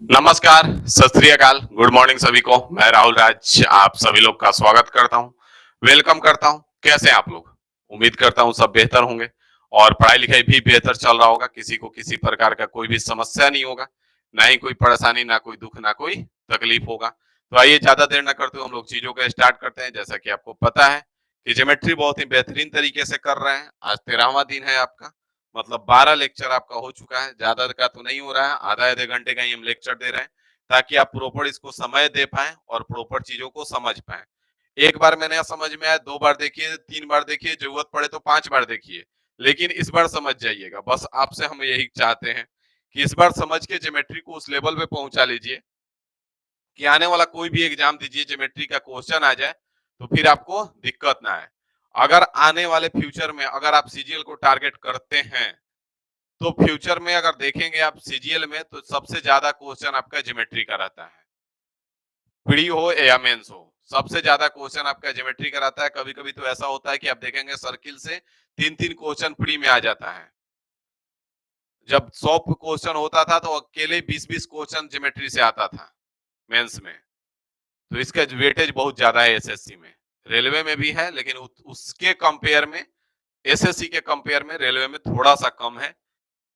नमस्कार, सत श्री अकाल, गुड मॉर्निंग सभी को। मैं राहुल राज आप सभी लोग का स्वागत करता हूं, वेलकम करता हूं। कैसे हैं आप लोग? उम्मीद करता हूं सब बेहतर होंगे और पढ़ाई लिखाई भी बेहतर चल रहा होगा। किसी को किसी प्रकार का कोई भी समस्या नहीं होगा, ना ही कोई परेशानी, ना कोई दुख, ना कोई तकलीफ होगा। तो आइए ज्यादा देर ना करते हुए हम लोग चीजों को स्टार्ट करते हैं। जैसा कि आपको पता है कि ज्योमेट्री बहुत ही बेहतरीन तरीके से कर रहे हैं। आज 13वां दिन है आपका, मतलब 12 लेक्चर आपका हो चुका है। ज्यादा का तो नहीं हो रहा है, आधा आधे घंटे का ही हम लेक्चर दे रहे हैं ताकि आप प्रॉपर इसको समय दे पाए और प्रॉपर चीजों को समझ पाए। एक बार मैंने समझ में आया, दो बार देखिए, तीन बार देखिए, जरूरत पड़े तो पांच बार देखिए, लेकिन इस बार समझ जाइएगा। बस आपसे हम यही चाहते हैं कि इस बार समझ के ज्योमेट्री को उस लेवल पे पहुंचा लीजिए कि आने वाला कोई भी एग्जाम दीजिए, ज्योमेट्री का क्वेश्चन आ जाए तो फिर आपको दिक्कत ना आए। अगर आने वाले फ्यूचर में अगर आप सीजीएल को टारगेट करते हैं तो फ्यूचर में अगर देखेंगे आप सीजीएल में, तो सबसे ज्यादा क्वेश्चन आपका ज्योमेट्री का रहता है। प्री हो या मेंस हो, सबसे ज्यादा क्वेश्चन आपका ज्योमेट्री का रहता है। कभी कभी तो ऐसा होता है कि आप देखेंगे सर्किल से तीन तीन क्वेश्चन प्री में आ जाता है। जब 100 क्वेश्चन होता था तो अकेले 20-20 क्वेश्चन ज्योमेट्री से आता था मेंस में। तो इसका वेटेज बहुत ज्यादा है एसएससी में। रेलवे में भी है, लेकिन उसके कंपेयर में, एसएससी के कंपेयर में रेलवे में थोड़ा सा कम है,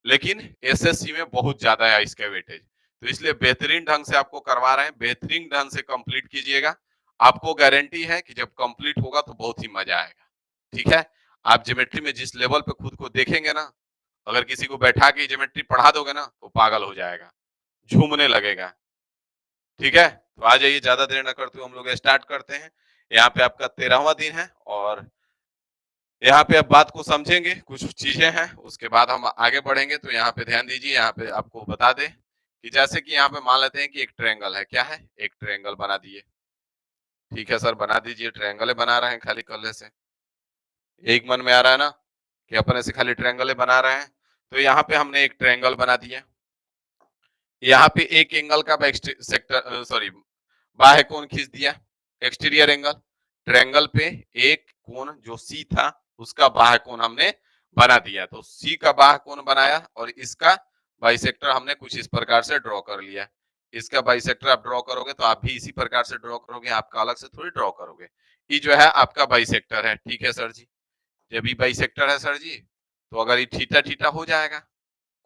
लेकिन एसएससी में बहुत ज्यादा है इसका वेटेज। तो इसलिए बेहतरीन ढंग से आपको करवा रहे हैं, बेहतरीन ढंग से कंप्लीट कीजिएगा। आपको गारंटी है कि जब कंप्लीट होगा तो बहुत ही मजा आएगा। ठीक है, आप ज्योमेट्री में जिस लेवल पे खुद को देखेंगे ना, अगर किसी को बैठा के ज्योमेट्री पढ़ा दोगे ना तो पागल हो जाएगा, झूमने लगेगा। ठीक है, तो आ जाइए, ज्यादा देर न करते हुए हम लोग स्टार्ट करते हैं। यहाँ पे आपका 13वां दिन है और यहाँ पे अब बात को समझेंगे, कुछ चीजें हैं, उसके बाद हम आगे बढ़ेंगे। तो यहाँ पे ध्यान दीजिए, यहाँ पे आपको बता दें कि जैसे कि यहाँ पे मान लेते हैं कि एक ट्रायंगल है। क्या है? एक ट्रायंगल बना दिए। ठीक है सर, बना दीजिए। ट्रायंगल बना रहे हैं खाली कलर से, एक मन में आ रहा है ना कि अपने से खाली ट्रायंगल बना रहे हैं। तो यहाँ पे हमने एक ट्रायंगल बना दिया। यहाँ पे एक एंगल का सेक्टर, सॉरी, बाह्य कोण खींच दिया, एक्सटीरियर एंगल। ट्रायंगल पे एक कोण जो सी था उसका बाह्य कोण हमने बना दिया। तो सी का बाह्य कोण बनाया और इसका बाइसेक्टर हमने कुछ इस प्रकार से ड्रॉ कर लिया। इसका बाइसेक्टर आप ड्रॉ करोगे तो आप भी इसी प्रकार से ड्रॉ करोगे, आपका अलग से थोड़ी ड्रॉ करोगे। ये जो है आपका बाइसेक्टर है। ठीक है सर जी, जब ये बाइसेक्टर है सर जी, तो अगर ये थीटा थीटा हो जाएगा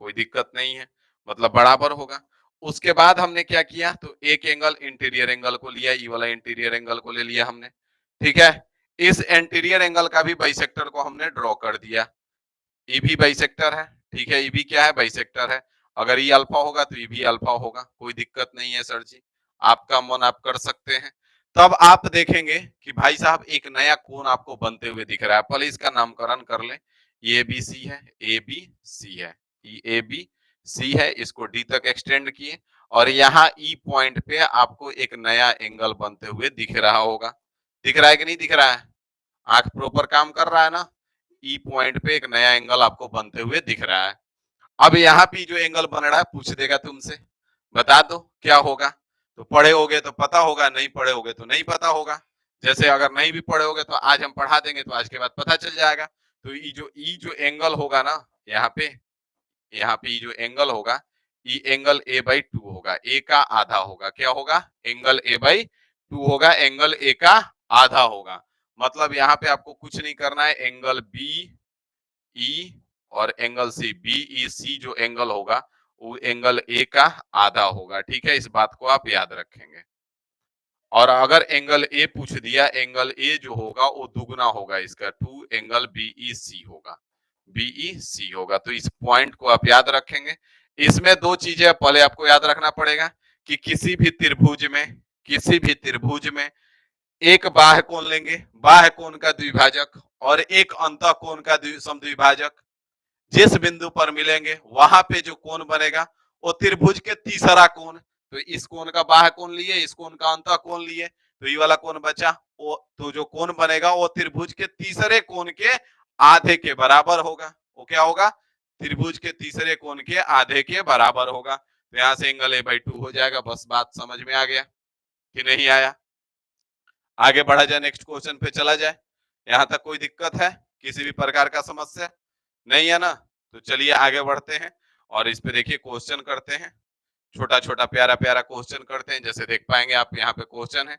कोई दिक्कत नहीं है, मतलब बराबर होगा। उसके बाद हमने क्या किया, तो एक एंगल इंटीरियर एंगल को लिया, ये वाला इंटीरियर एंगल को ले लिया हमने। ठीक है, इस इंटीरियर एंगल का भी बाइसेक्टर को हमने ड्रॉ कर दिया। ये भी बाइसेक्टर है। ठीक है, ये भी क्या है? बाइसेक्टर है। अगर ये अल्फा होगा तो ये भी अल्फा होगा, कोई दिक्कत नहीं है सर जी, आपका मन आप कर सकते हैं। तब आप देखेंगे कि भाई साहब एक नया कोण आपको बनते हुए दिख रहा है। पहले इसका नामकरण कर ले। ये बी सी है, ए बी सी है, ए बी सी है, इसको डी तक एक्सटेंड किए और यहाँ ई पॉइंट पे आपको एक नया एंगल बनते हुए दिख रहा होगा। दिख रहा है कि नहीं दिख रहा है? आंख प्रॉपर काम कर रहा है ना? ई पॉइंट पे एक नया एंगल आपको बनते हुए दिख रहा है। अब यहाँ पे जो एंगल बन रहा है पूछ देगा तुमसे, बता दो क्या होगा। तो पढ़े होगे तो पता होगा, नहीं पढ़े होगे तो नहीं पता होगा। जैसे अगर नहीं भी पढ़े होगे तो आज हम पढ़ा देंगे तो आज के बाद पता चल जाएगा। तो ये जो एंगल होगा ना, यहाँ पे ये जो एंगल होगा, ये एंगल ए बाई टू होगा। ए का आधा होगा। क्या होगा? एंगल ए बाई टू होगा, एंगल ए का आधा होगा। मतलब यहाँ पे आपको कुछ नहीं करना है, एंगल बी ई और एंगल सी, बी ई सी जो एंगल होगा वो एंगल ए का आधा होगा। ठीक है, इस बात को आप याद रखेंगे। और अगर एंगल ए पूछ दिया, एंगल ए जो होगा वो दुगना होगा इसका, टू एंगल बीई सी होगा, बीई सी होगा। तो इस पॉइंट को आप याद रखेंगे। इसमें दो चीजें पहले आपको याद रखना पड़ेगा कि किसी भी त्रिभुज में एक बाह्य कोण लेंगे, बाह्य कोण का द्विभाजक, और एक अंतः कोण का समद्विभाजक। जिस बिंदु पर मिलेंगे वहां पे जो कोण बनेगा वो त्रिभुज के तीसरा कोण। तो इस कोण का बाह्य कोण लिए, इस कोण का अंतः कोण लिए, तो ये वाला कोण बचा। वो तो जो कोण बनेगा वो त्रिभुज के तीसरे कोण के आधे के बराबर होगा। वो क्या होगा? त्रिभुज के तीसरे कोण के आधे के बराबर होगा। तो यहां से एंगल ए बाई टू हो जाएगा। बस बात समझ में आ गया कि नहीं आया? आगे बढ़ा जाए, नेक्स्ट क्वेश्चन पे चला जाए। यहां तक कोई दिक्कत है? किसी भी प्रकार का समस्या नहीं है ना? तो चलिए आगे बढ़ते हैं और इस पे देखिए क्वेश्चन करते हैं। छोटा छोटा प्यारा प्यारा क्वेश्चन करते हैं। जैसे देख पाएंगे आप यहाँ पे क्वेश्चन है,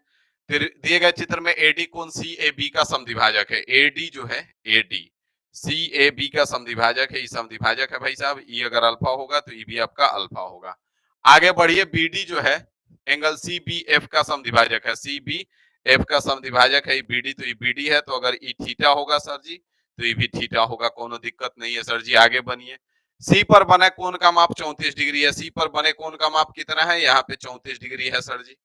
दिए गए चित्र में एडी कोण सी ए बी का समद्विभाजक है। एडी जो है, एडी सी ए बी का समद्विभाजक है, ये समद्विभाजक है भाई साहब। ई अगर अल्फा होगा तो ई भी आपका अल्फा होगा। आगे बढ़िए, बीडी जो है एंगल सी बी एफ का समद्विभाजक है। सी बी एफ का समद्विभाजक है बीडी, तो ये बीडी है, तो अगर ई थीटा होगा सर जी तो ये भी थीटा होगा, कोनो दिक्कत नहीं है सर जी। आगे बनिए, सी पर बने कोण का माप 34 डिग्री है। सी पर बने कोण का माप कितना है, यहाँ पे 34 डिग्री है सर जी,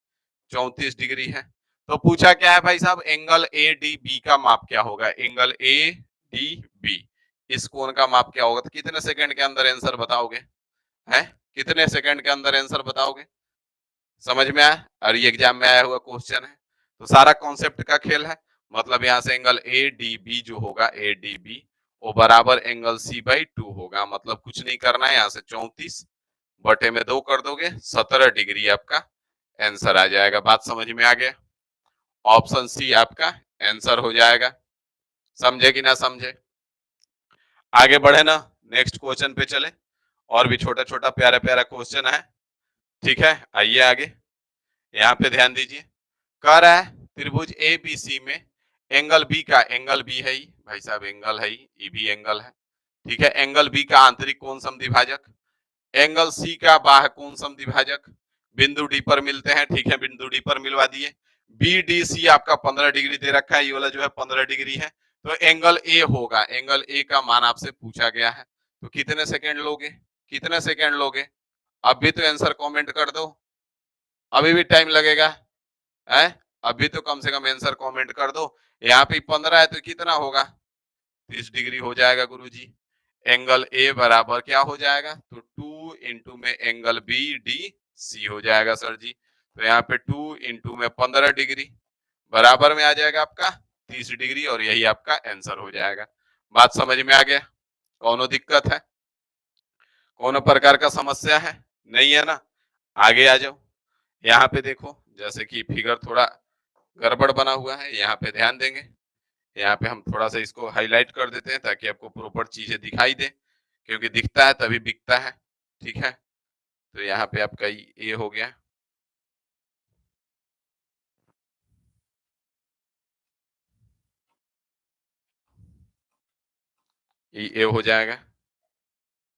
34 डिग्री है। तो पूछा क्या है भाई साहब, एंगल ए डी बी का माप क्या होगा। एंगल ए डी बी, इस कोण का माप क्या होगा। तो कितने सेकंड के अंदर आंसर बताओगे, है कितने सेकंड के अंदर आंसर बताओगे, समझ में आया। और ये एग्जाम में आया हुआ क्वेश्चन है, तो सारा कॉन्सेप्ट का खेल है। मतलब यहाँ से एंगल ए डी बी जो होगा, ए डी बी वो बराबर एंगल सी बाई 2 होगा। मतलब कुछ नहीं करना है, यहाँ से 34 बटे में 2 कर दोगे, 17 डिग्री आपका आंसर आ जाएगा। बात समझ में आ गया, ऑप्शन सी आपका आंसर हो जाएगा। समझे कि ना समझे, आगे बढ़े ना, नेक्स्ट क्वेश्चन पे चले। और भी छोटा छोटा प्यारा प्यारा क्वेश्चन है, ठीक है। आइए आगे, यहाँ पे ध्यान दीजिए। कह रहा है त्रिभुज ए बी सी में एंगल बी का, एंगल बी है भाई साहब, एंगल है, ई भी एंगल है, ठीक है। एंगल बी का आंतरिक कोण समद्विभाजक, एंगल सी का बाह्य कोण समद्विभाजक बिंदु डी पर मिलते हैं, ठीक है। बिंदु डी पर मिलवा दिए। बी डी सी आपका 15 डिग्री दे रखा है, ये वाला जो है 15 डिग्री है। तो एंगल ए होगा, एंगल ए का मान आपसे पूछा गया है। तो कितने सेकेंड लोगे, कितने सेकेंड लोगे। अब भी तो आंसर कमेंट कर दो, अभी भी टाइम लगेगा है, अभी तो कम से कम आंसर कमेंट कर दो। यहाँ पे 15 है तो कितना होगा, 30 डिग्री हो जाएगा गुरुजी। एंगल ए बराबर क्या हो जाएगा, तो 2 इंटू में एंगल बी डी सी हो जाएगा सर जी। तो यहाँ पे 2 इंटू में 15 डिग्री बराबर में आ जाएगा आपका 30 डिग्री, और यही आपका आंसर हो जाएगा। बात समझ में आ गया, कौनो दिक्कत है, कौनो प्रकार का समस्या है, नहीं है ना। आगे आ जाओ, यहाँ पे देखो, जैसे कि फिगर थोड़ा गड़बड़ बना हुआ है, यहाँ पे ध्यान देंगे। यहाँ पे हम थोड़ा सा इसको हाईलाइट कर देते हैं ताकि आपको प्रॉपर चीजें दिखाई दे, क्योंकि दिखता है तभी बिकता है, ठीक है। तो यहाँ पे आपका ये हो गया, ये ए हो जाएगा,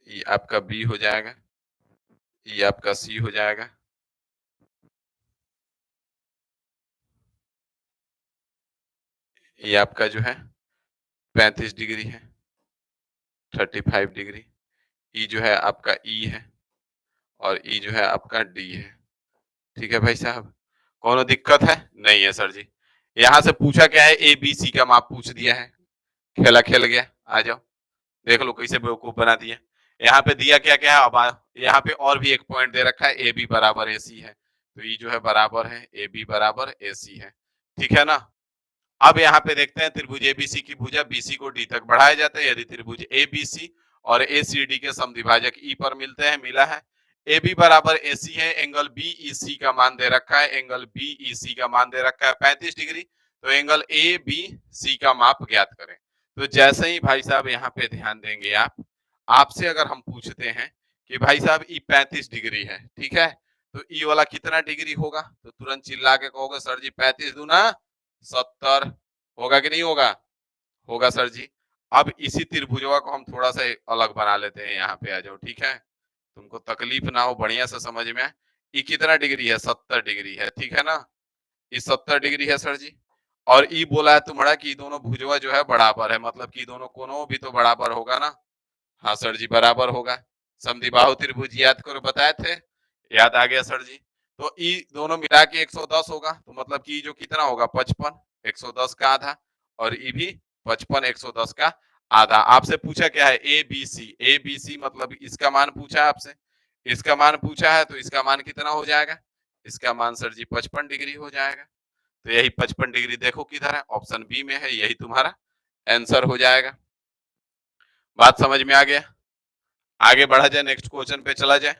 ये आपका बी हो जाएगा, ये आपका सी हो जाएगा, ये आपका जो है 35 डिग्री है, 35 डिग्री। ई जो है आपका ई है, और ई जो है आपका डी है, ठीक है भाई साहब। कोनो दिक्कत है, नहीं है सर जी। यहाँ से पूछा क्या है, ए बी सी का माप पूछ दिया है, खेला खेल गया। आ जाओ देख लो कैसे बेवकूफ बना दिया। यहाँ पे दिया क्या क्या है, अब यहाँ पे और भी एक पॉइंट दे रखा है, ए बी बराबर ए सी है, तो ये जो है बराबर है ए बी बराबर ए सी है, ठीक है ना। अब यहाँ पे देखते हैं, त्रिभुज एबीसी की भुजा बीसी को डी तक बढ़ाया जाता है यदि त्रिभुज एबीसी और एसीडी के समद्विभाजक ई पर मिलते हैं, मिला है। ए बी बराबर ए सी है, एंगल बी ई सी का मान दे रखा है, एंगल बी ई सी का मान दे रखा है 35 डिग्री। तो एंगल ए बी सी का माप ज्ञात करें। तो जैसे ही भाई साहब यहाँ पे ध्यान देंगे आप, आपसे अगर हम पूछते हैं कि भाई साहब ई 35 डिग्री है, ठीक है, तो ई वाला कितना डिग्री होगा, तो तुरंत चिल्ला के कहोगे सर जी 35 दूना 70 होगा कि नहीं होगा, होगा सर जी। अब इसी त्रिभुजवा को हम थोड़ा सा अलग बना लेते हैं, यहाँ पे आ जाओ, ठीक है। तुमको तकलीफ ना हो, बढ़िया से समझ में आए। ई कितना डिग्री है, 70 डिग्री है, ठीक है ना। ई 70 डिग्री है सर जी। और ई बोला है तुम्हारा कि दोनों भुजवा जो है बराबर है, मतलब कि दोनों कोनों भी तो बराबर होगा ना। हाँ सर जी बराबर होगा। समद्विबाहु त्रिभुज याद करो, बताए थे, याद आ गया सर जी। तो ई दोनों मिला के 110 होगा, तो मतलब कि जो कितना होगा 55, 110 का आधा, और ई भी 55 110 का आधा। आपसे पूछा क्या है, A B C, A B C मतलब इसका मान पूछा है आपसे, इसका मान पूछा है, तो इसका मान कितना हो जाएगा, इसका मान सर जी 55 डिग्री हो जाएगा। तो यही 55 डिग्री देखो किधर है, ऑप्शन बी में है, यही तुम्हारा आंसर हो जाएगा। बात समझ में आ गया, आगे बढ़ा जाए, नेक्स्ट क्वेश्चन पे चला जाए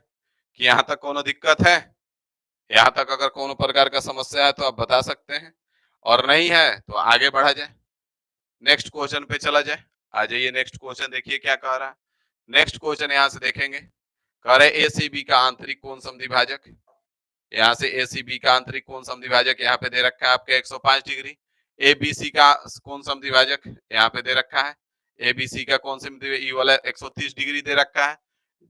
कि यहाँ तक कोनो दिक्कत है। यहाँ तक अगर कोनो प्रकार का समस्या है तो आप बता सकते हैं, और नहीं है तो आगे बढ़ा जाए, नेक्स्ट क्वेश्चन पे चला जाए। आ जाइए नेक्स्ट क्वेश्चन, देखिए क्या कह रहा है। नेक्स्ट क्वेश्चन यहाँ से देखेंगे, कह रहे एसीबी का आंतरिक कोण समद्विभाजक, यहां से एसीबी का आंतरिक कोण समद्विभाजक यहाँ पे दे रखा है आपके 105 डिग्री। एबीसी का कोण समद्विभाजक यहाँ पे दे रखा है, एबीसी का कोण समद्विभाजक ई वाला 130 डिग्री दे रखा है।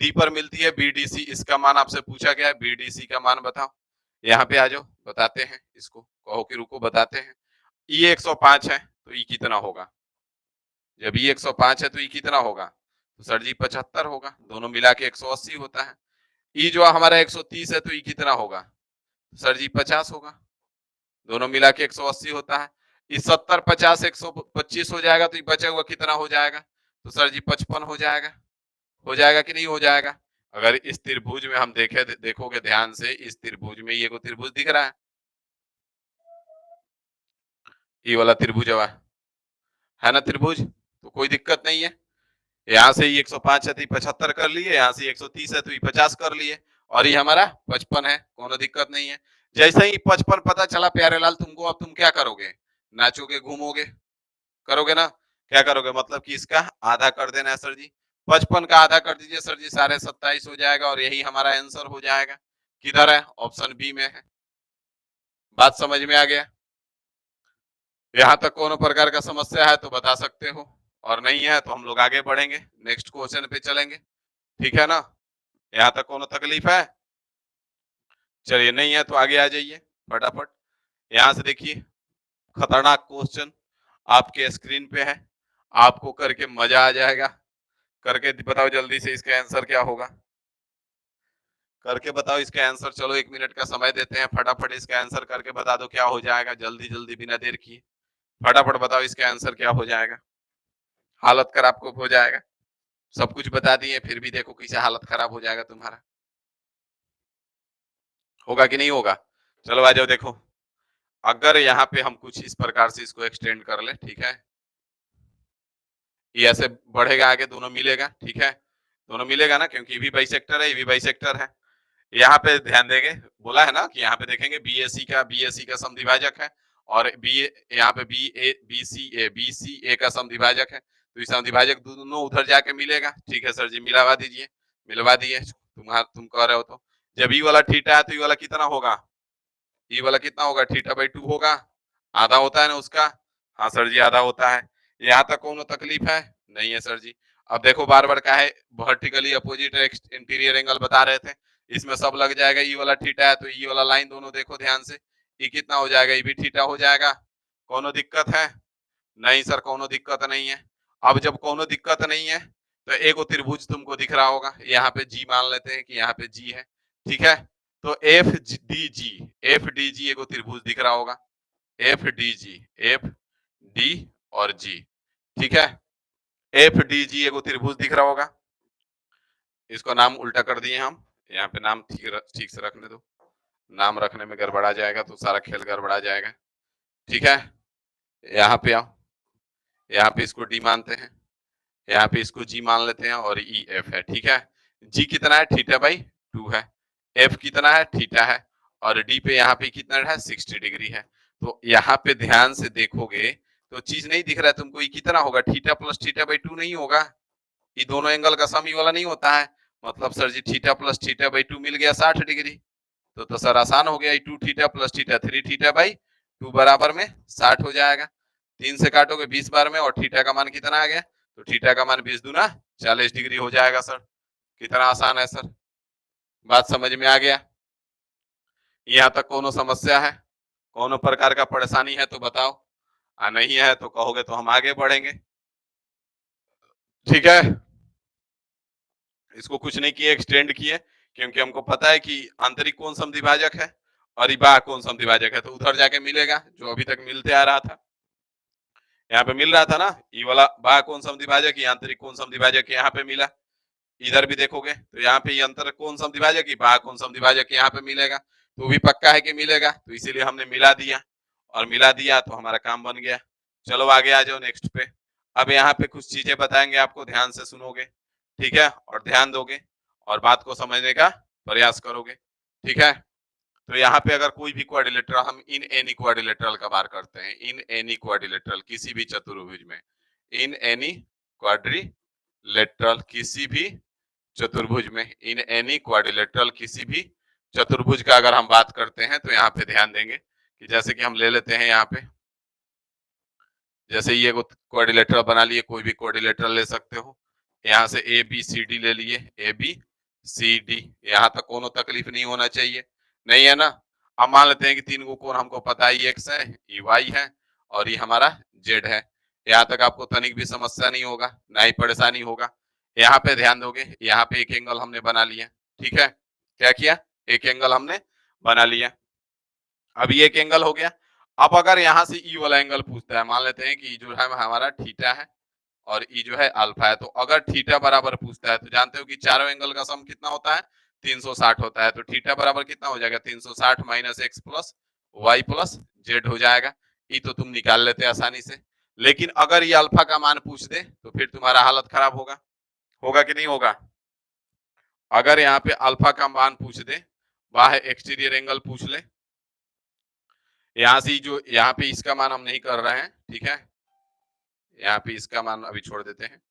डी पर मिलती है बीडीसी, इसका मान आपसे पूछा गया है, बीडीसी का मान बताओ। यहाँ पे आ जाओ, बताते हैं इसको, कहो कि रुको बताते हैं। ई 105 है तो ई कितना होगा, जब ई 105 है तो ई कितना होगा, तो सर जी 75 होगा, दोनों मिला के 180 होता है। ई जो हमारा 130 है तो ई कितना होगा, सर जी 50 होगा, दोनों मिला के 180 होता है। इस 70 50 125 हो जाएगा तो ये बचा हुआ कितना हो जाएगा, तो सर जी 55 हो जाएगा। हो जाएगा कि नहीं हो जाएगा। अगर इस त्रिभुज में हम देखोगे ध्यान से, इस त्रिभुज में ये को त्रिभुज दिख रहा है, ये वाला त्रिभुज है ना त्रिभुज, तो कोई दिक्कत नहीं है। यहाँ से 105 है तो 75 कर लिए, यहाँ से 130 है तो 50 कर लिए, और ये हमारा 55 है, कोनो दिक्कत नहीं है। जैसे ही 55 पता चला प्यारे लाल तुमको, अब तुम क्या करोगे, नाचोगे घूमोगे, करोगे ना, क्या करोगे, मतलब कि इसका आधा कर देना है सर जी, 55 का आधा कर दीजिए सर जी, 27.5 हो जाएगा, और यही हमारा आंसर हो जाएगा। किधर है, ऑप्शन बी में है। बात समझ में आ गया। यहाँ तक कोनो प्रकार का समस्या है तो बता सकते हो, और नहीं है तो हम लोग आगे बढ़ेंगे, नेक्स्ट क्वेश्चन पे चलेंगे, ठीक है ना। यहाँ तक कोनो तकलीफ है, चलिए नहीं है तो आगे आ जाइए फटाफट। यहाँ से देखिए खतरनाक क्वेश्चन आपके स्क्रीन पे है, आपको करके मजा आ जाएगा। करके बताओ जल्दी से इसका आंसर क्या होगा, करके बताओ इसका आंसर। चलो 1 मिनट का समय देते हैं, फटाफट इसका आंसर करके बता दो क्या हो जाएगा, जल्दी जल्दी बिना देर किए फटाफट बताओ इसका आंसर क्या हो जाएगा। हालत खराब को हो जाएगा, सब कुछ बता दिए फिर भी देखो कैसे हालत खराब हो जाएगा तुम्हारा, होगा कि नहीं होगा। चलो आ जाओ देखो, अगर यहाँ पे हम कुछ इस प्रकार से इसको एक्सटेंड कर ले, ठीक है, ये ऐसे बढ़ेगा आगे, दोनों मिलेगा, ठीक है, दोनों मिलेगा ना, क्योंकि ये भी बाइसेक्टर है, ये भी बाइसेक्टर है। यहाँ पे ध्यान देंगे, बोला है ना कि यहाँ पे देखेंगे बीएसी का समद्विभाजक है, और बी यहाँ पे बी सी ए का समद्विभाजक है, तो ये समद्विभाजक दोनों उधर जाके मिलेगा, ठीक है सर जी, मिलवा दीजिए, मिलवा दिए, तुम कह रहे हो तो। जब ई वाला थीटा है तो ई वाला कितना होगा, ई वाला कितना होगा, थीटा/2 होगा, आधा होता है ना उसका, हाँ सर जी आधा होता है। यहाँ तक कोनो तकलीफ है, नहीं है सर जी। अब देखो बार बार का है, वर्टिकली अपोजिट इंटीरियर एंगल बता रहे थे, इसमें सब लग जाएगा, ई वाला थीटा है तो ई वाला लाइन दोनों देखो ध्यान से, ई कितना हो जाएगा, ई भी थीटा हो जाएगा। कोनो दिक्कत है, नहीं सर कोनो दिक्कत नहीं है। अब जब कोनो दिक्कत नहीं है तो एक त्रिभुज तुमको दिख रहा होगा, यहाँ पे जी मान लेते हैं कि यहाँ पे जी है, ठीक है, तो एफ डी जी एक त्रिभुज दिख रहा होगा, एफ डी और जी, ठीक है, एफ डी जी एक त्रिभुज दिख रहा होगा। इसको नाम उल्टा कर दिए हम, यहाँ पे नाम ठीक से रखने दो, नाम रखने में गड़बड़ा जाएगा तो सारा खेल गड़बड़ा जाएगा, ठीक है। यहाँ पे आओ, यहाँ पे इसको डी मानते हैं, यहाँ पे इसको जी मान लेते हैं, और ई एफ है, ठीक है। जी कितना है, थीटा/2 है, एफ कितना है, थीटा है, और डी पे यहाँ पे कितना है, 60 डिग्री है। तो यहाँ पे ध्यान से देखोगे तो चीज नहीं दिख रहा है तुमको, ये कितना होगा, थीटा+थीटा/2 नहीं होगा, ये दोनों एंगल का सम वाला नहीं होता है, मतलब सर जी थीटा+थीटा/2 मिल गया 60 डिग्री, तो सर आसान हो गया, 2 थीटा+थीटा 3 थीटा/2 बराबर में 60 हो जाएगा। 3 से काटोगे 20 बार में, और थीटा का मान कितना आ गया, तो थीटा का मान 20 दूना 40 डिग्री हो जाएगा सर। कितना आसान है सर, बात समझ में आ गया। यहाँ तक कोनो समस्या है, कोनो प्रकार का परेशानी है तो बताओ, नहीं है तो कहोगे तो हम आगे बढ़ेंगे, ठीक है। इसको कुछ नहीं किए, एक्सटेंड किए, क्योंकि हमको पता है कि आंतरिक कोण समद्विभाजक है और बाह्य कोण समद्विभाजक है, तो उधर जाके मिलेगा जो अभी तक मिलते आ रहा था, यहाँ पे मिल रहा था ना, ये वाला बाह्य कोण समद्विभाजक, आंतरिक कोण समद्विभाजक यहाँ पे मिला। इधर भी देखोगे तो यहाँ पे अंतर कोण समद्विभाजक, बाह्य कोण समद्विभाजक यहाँ पे मिलेगा, तो भी पक्का है कि मिलेगा, तो इसीलिए हमने मिला दिया, और मिला दिया तो हमारा काम बन गया। चलो आगे आ जाओ नेक्स्ट पे। अब यहाँ पे कुछ चीजें बताएंगे आपको, ध्यान से सुनोगे, ठीक है, और ध्यान दोगे और बात को समझने का प्रयास करोगे, ठीक है। तो यहाँ पे अगर कोई भी क्वाड्रिलेटरल, हम इन एनी क्वाड्रिलेटरल का बार करते हैं, इन एनी क्वाड्रिलेटरल किसी भी चतुर्भुज में, इन एनी क्वाड्रिलेटरल किसी भी चतुर्भुज में, इन एनी क्वाड्रिलेटरल, किसी भी चतुर्भुज का अगर हम बात करते हैं तो यहाँ पे ध्यान देंगे कि जैसे कि हम ले लेते हैं यहाँ पे, जैसे ये क्वाड्रिलेटरल बना लिए, कोई भी क्वाड्रिलेटरल ले सकते हो, यहाँ से ए बी सी डी ले लिए, ए बी सी डी, यहाँ तक कोनो तकलीफ नहीं होना चाहिए, नहीं है ना। अब मान लेते हैं कि तीन को कोण हमको पता है, एक्स है, ये वाई है और ये हमारा जेड है, यहाँ तक आपको तनिक भी समस्या नहीं होगा, ना ही परेशानी होगा। यहाँ पे ध्यान दोगे, यहाँ पे एक एंगल हमने बना लिया, ठीक है, क्या किया, एक एंगल हमने बना लिया। अब ये एक एंगल हो गया। अब अगर यहाँ से ई वाला एंगल पूछता है, मान लेते हैं कि जो है हमारा थीटा है और ई जो है अल्फा है, तो अगर थीटा बराबर पूछता है तो जानते हो कि चारों एंगल का सम कितना होता है, 360 होता है, तो थीटा बराबर कितना हो जाएगा, 360 minus X plus Y plus Z हो जाएगा। ये तो तुम निकाल लेते आसानी से, लेकिन अगर ये अल्फा का मान पूछ दे तो फिर तुम्हारा हालत खराब होगा, होगा कि नहीं होगा। अगर यहाँ पे अल्फा का मान पूछ दे, वह एक्सटीरियर एंगल पूछ ले, यहाँ से जो यहाँ पे इसका मान हम नहीं कर रहे हैं, ठीक है, यहाँ पे इसका मान अभी छोड़ देते हैं,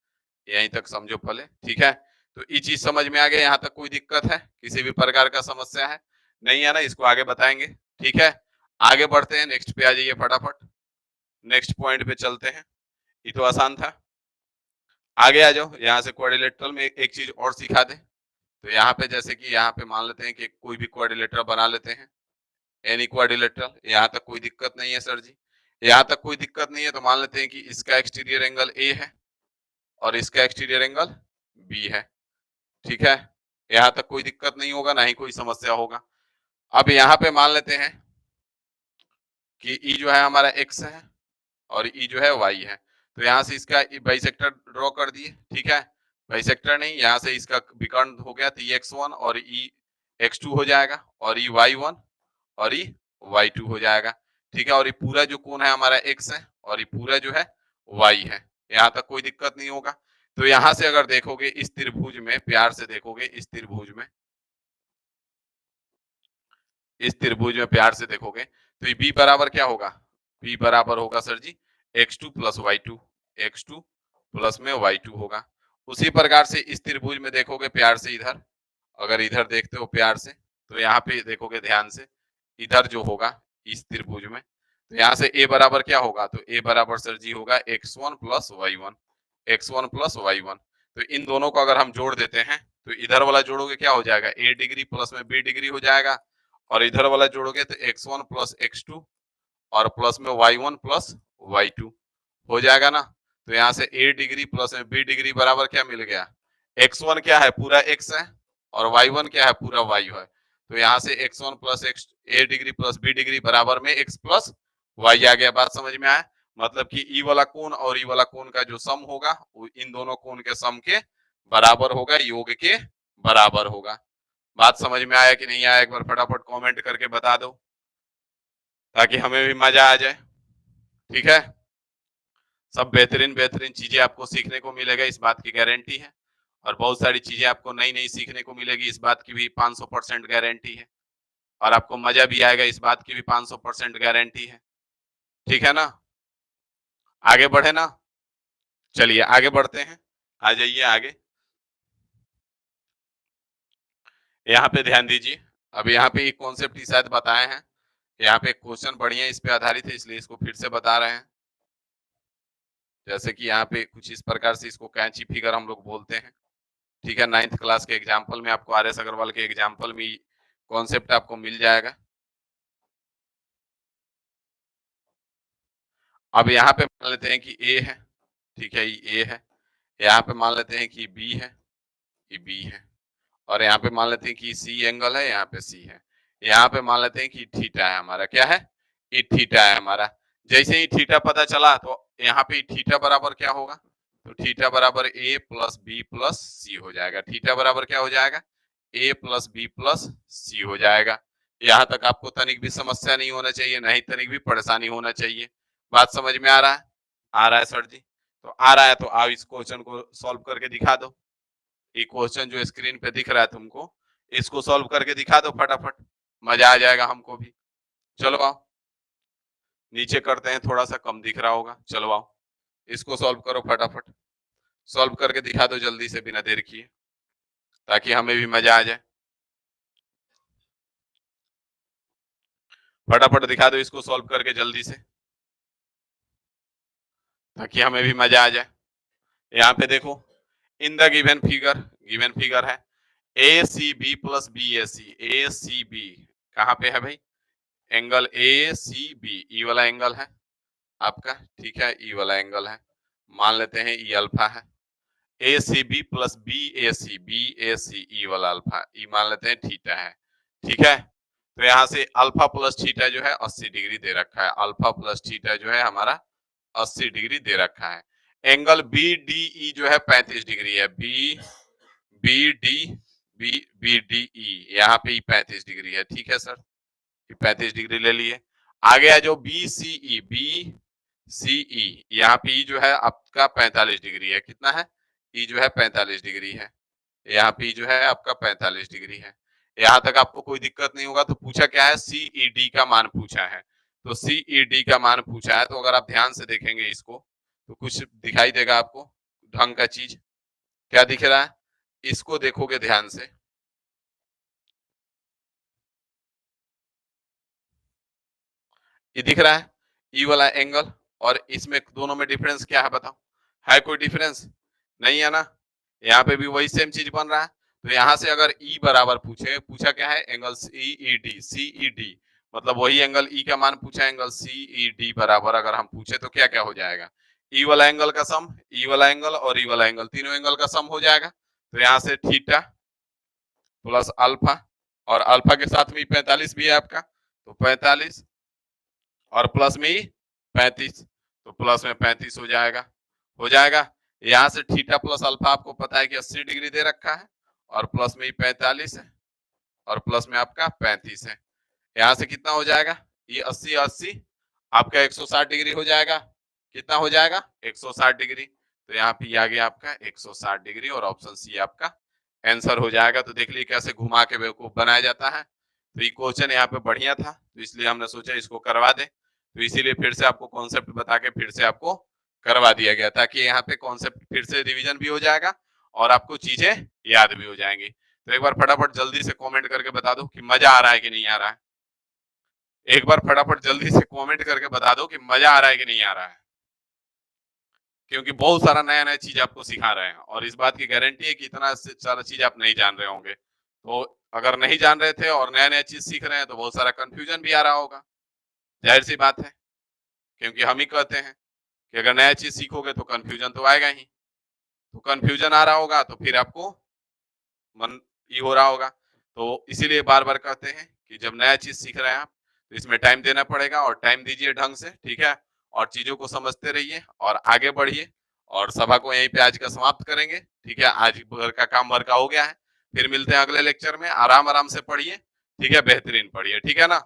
यहीं तक समझो पहले, ठीक है। तो ये चीज समझ में आ गया, यहाँ तक कोई दिक्कत है, किसी भी प्रकार का समस्या है नहीं है ना, इसको आगे बताएंगे, ठीक है। आगे बढ़ते हैं, नेक्स्ट पे आ जाइए फटाफट, नेक्स्ट पॉइंट पे चलते हैं, ये तो आसान था। आगे आ जाओ, यहाँ से क्वाड्रिलेटरल में एक चीज और सिखा दे, तो यहाँ पे जैसे कि यहाँ पे मान लेते हैं कि कोई भी क्वाड्रिलेटरल बना लेते हैं, एनी क्वाड्रिलेटरल, यहाँ तक कोई दिक्कत नहीं है सर जी, यहाँ तक कोई दिक्कत नहीं है। तो मान लेते हैं कि इसका एक्सटीरियर एंगल ए है और इसका एक्सटीरियर एंगल बी है, ठीक है, यहाँ तक कोई दिक्कत नहीं होगा, ना ही कोई समस्या होगा। अब यहाँ पे मान लेते हैं कि ई जो है हमारा एक्स है और ई जो है वाई है, तो यहाँ से इसका बाइसेक्टर ड्रॉ कर दिए, ठीक है, बाइसेक्टर नहीं, यहाँ से इसका विकर्ण हो गया, तो ई एक्स वन और ई एक्स टू हो जाएगा और ई वाई वन और ई वाई टू हो जाएगा, ठीक है। और ये पूरा जो कोण है हमारा एक्स है और ये पूरा जो है वाई है, यहाँ तक कोई दिक्कत नहीं होगा। तो यहाँ से अगर देखोगे इस त्रिभुज में, प्यार से देखोगे इस त्रिभुज में, इस त्रिभुज में प्यार से देखोगे तो ये बी बराबर क्या होगा, बी बराबर होगा sir ji X two plus Y two, X two plus में वाई टू होगा। उसी प्रकार से इस त्रिभुज में देखोगे प्यार से इधर, अगर इधर देखते हो प्यार से, तो यहाँ पे देखोगे ध्यान से, इधर जो होगा इस त्रिभुज में, तो यहाँ से ए बराबर क्या होगा, तो ए बराबर सर जी होगा X one plus Y one, X one plus Y one. तो इन दोनों को अगर हम जोड़ देते हैं तो इधर वाला जोड़ोगे क्या हो जाएगा, ए डिग्री प्लस में बी डिग्री हो जाएगा, और इधर वाला जोड़ोगे तो X one plus X two और प्लस में Y one plus Y two हो जाएगा ना। तो यहाँ से ए डिग्री प्लस में बी डिग्री बराबर क्या मिल गया, एक्स वन क्या है, पूरा एक्स है, और वाई वन क्या है, पूरा वाई है। तो यहाँ से एक्स वन प्लस एक्स ए डिग्री प्लस बी डिग्री बराबर में एक्स प्लस वाई आ गया। बात समझ में आया, मतलब कि ई वाला कोण और ई वाला कोण का जो सम होगा वो इन दोनों कोण के सम के बराबर होगा, योग के बराबर होगा। बात समझ में आया कि नहीं आया, एक बार फटाफट कमेंट करके बता दो ताकि हमें भी मजा आ जाए, ठीक है। सब बेहतरीन बेहतरीन चीजें आपको सीखने को मिलेगा, इस बात की गारंटी है, और बहुत सारी चीजें आपको नई नई सीखने को मिलेगी, इस बात की भी 500% गारंटी है, और आपको मजा भी आएगा, इस बात की भी 500% गारंटी है, ठीक है ना। आगे बढ़े ना, चलिए आगे बढ़ते हैं, आ जाइए आगे, यहाँ पे ध्यान दीजिए। अब यहाँ पे एक कॉन्सेप्ट ही शायद बताए हैं, यहाँ पे क्वेश्चन बढ़िया इस पे आधारित है, इसलिए इसको फिर से बता रहे हैं। जैसे कि यहाँ पे कुछ इस प्रकार से इसको कैंची फिगर हम लोग बोलते हैं, ठीक है। 9th क्लास के एग्जाम्पल में आपको आर एस अग्रवाल के एग्जाम्पल में कॉन्सेप्ट आपको मिल जाएगा। अब यहाँ पे मान लेते हैं कि ए है, ठीक है, ये ए है, यहाँ पे मान लेते हैं कि बी है, ये बी है, और यहाँ पे मान लेते हैं कि सी एंगल है, यहाँ पे सी है, यहाँ पे मान लेते हैं कि थीटा है हमारा, क्या है, ये थीटा है हमारा। जैसे ही थीटा पता चला तो यहाँ पे थीटा बराबर क्या होगा, तो थीटा बराबर ए प्लस बी प्लस सी हो जाएगा, थीटा बराबर क्या हो जाएगा, ए प्लस बी प्लस सी हो जाएगा। यहाँ तक आपको तनिक भी समस्या नहीं होना चाहिए, नहीं तनिक भी परेशानी होना चाहिए। बात समझ में आ रहा है, आ रहा है सर जी, तो आ रहा है तो आप इस क्वेश्चन को सॉल्व करके दिखा दो। ये क्वेश्चन जो स्क्रीन पे दिख रहा है तुमको, इसको सॉल्व करके दिखा दो फटाफट, मजा आ जाएगा हमको भी। चलो आओ, नीचे करते हैं, थोड़ा सा कम दिख रहा होगा, चलो आओ इसको सॉल्व करो फटाफट, सॉल्व करके दिखा दो जल्दी से बिना देर किए। ताकि हमें भी मजा आ जाए। फटाफट दिखा दो इसको सॉल्व करके जल्दी से, ताकि हमें भी मजा आ जाए। यहाँ पे देखो, इन द गिवन फिगर है ए सी बी प्लस बी ए सी। ए सी बी कहाँ पे है भाई? एंगल ए सी बी, ई वाला एंगल है आपका, ठीक है, ई वाला एंगल है, मान लेते हैं ई अल्फा है। ए सी बी प्लस बी ए सी, बी ए सी, ई वाला अल्फा, ई मान लेते हैं थीटा है, ठीक है। तो यहाँ से अल्फा प्लस थीटा जो है 80 डिग्री दे रखा है, अल्फा प्लस थीटा जो है हमारा 80 डिग्री दे रखा है। एंगल बी डी ई जो है 35 डिग्री है, B B D B B D E, यहाँ पे 35 डिग्री है, ठीक है सर, 35 डिग्री ले लिए। आ गया जो बी सी ई, बी सी ई, यहाँ पे ई जो है आपका 45 डिग्री है, कितना है? ई जो है 45 डिग्री है, यहाँ पे जो है आपका 45 डिग्री है। यहाँ तक आपको कोई दिक्कत नहीं होगा। तो पूछा क्या है? सी ई डी का मान पूछा है। तो सी ई डी का मान पूछा है, तो अगर आप ध्यान से देखेंगे इसको तो कुछ दिखाई देगा आपको ढंग का चीज। क्या दिख रहा है? इसको देखोगे ध्यान से, ये दिख रहा है ई वाला एंगल, और इसमें दोनों में डिफरेंस क्या है बताओ? है कोई डिफरेंस? नहीं है ना। यहाँ पे भी वही सेम चीज बन रहा है। तो यहाँ से अगर ई बराबर पूछा क्या है? एंगल सी ई डी, सी ई डी मतलब वही एंगल ई का मान पूछा, एंगल सी ई डी बराबर अगर हम पूछे तो क्या क्या हो जाएगा? ई वाला एंगल का सम, ई वाला एंगल और ई वाला एंगल, तीनों एंगल का सम हो जाएगा। तो यहाँ से थीटा प्लस अल्फा, और अल्फा के साथ में 45 भी है आपका, तो 45 और प्लस में ही 35, तो प्लस में 35 हो जाएगा, हो जाएगा। यहाँ से थीटा प्लस अल्फा आपको पता है कि 80 डिग्री दे रखा है, और प्लस में ही 45 है, और प्लस में आपका 35 है। यहाँ से कितना हो जाएगा? ये 80 80 आपका 160 डिग्री हो जाएगा। कितना हो जाएगा? 160 डिग्री। तो यहाँ पे आ गया आपका 160 डिग्री, और ऑप्शन सी आपका आंसर हो जाएगा। तो देख लीजिए कैसे घुमा के बेवकूफ बनाया जाता है। तो ये क्वेश्चन यहाँ पे बढ़िया था, तो इसलिए हमने सोचा इसको करवा दें। तो इसीलिए फिर से आपको कॉन्सेप्ट बता के फिर से आपको करवा दिया गया, ताकि यहाँ पे कॉन्सेप्ट फिर से रिवीजन भी हो जाएगा और आपको चीजें याद भी हो जाएंगी। तो एक बार फटाफट जल्दी से कमेंट करके बता दो कि मजा आ रहा है कि नहीं आ रहा है। एक बार फटाफट जल्दी से कमेंट करके बता दो कि मजा आ रहा है कि नहीं आ रहा है, क्योंकि बहुत सारा नया नया चीज आपको सिखा रहे हैं, और इस बात की गारंटी है कि इतना सारा चीज आप नहीं जान रहे होंगे। तो अगर नहीं जान रहे थे और नया नया चीज सीख रहे हैं तो बहुत सारा कंफ्यूजन भी आ रहा होगा, जाहिर सी बात है, क्योंकि हम ही कहते हैं कि अगर नया चीज सीखोगे तो कंफ्यूजन तो आएगा ही। तो कंफ्यूजन आ रहा होगा तो फिर आपको मन ये हो रहा होगा। तो इसीलिए बार बार कहते हैं कि जब नया चीज सीख रहे हैं आप तो इसमें टाइम देना पड़ेगा, और टाइम दीजिए ढंग से, ठीक है, और चीजों को समझते रहिए और आगे बढ़िए। और सभा को यहीं पे आज का समाप्त करेंगे, ठीक है। आज भर का काम भर का हो गया है। फिर मिलते हैं अगले लेक्चर में। आराम आराम से पढ़िए, ठीक है, बेहतरीन पढ़िए, ठीक है ना।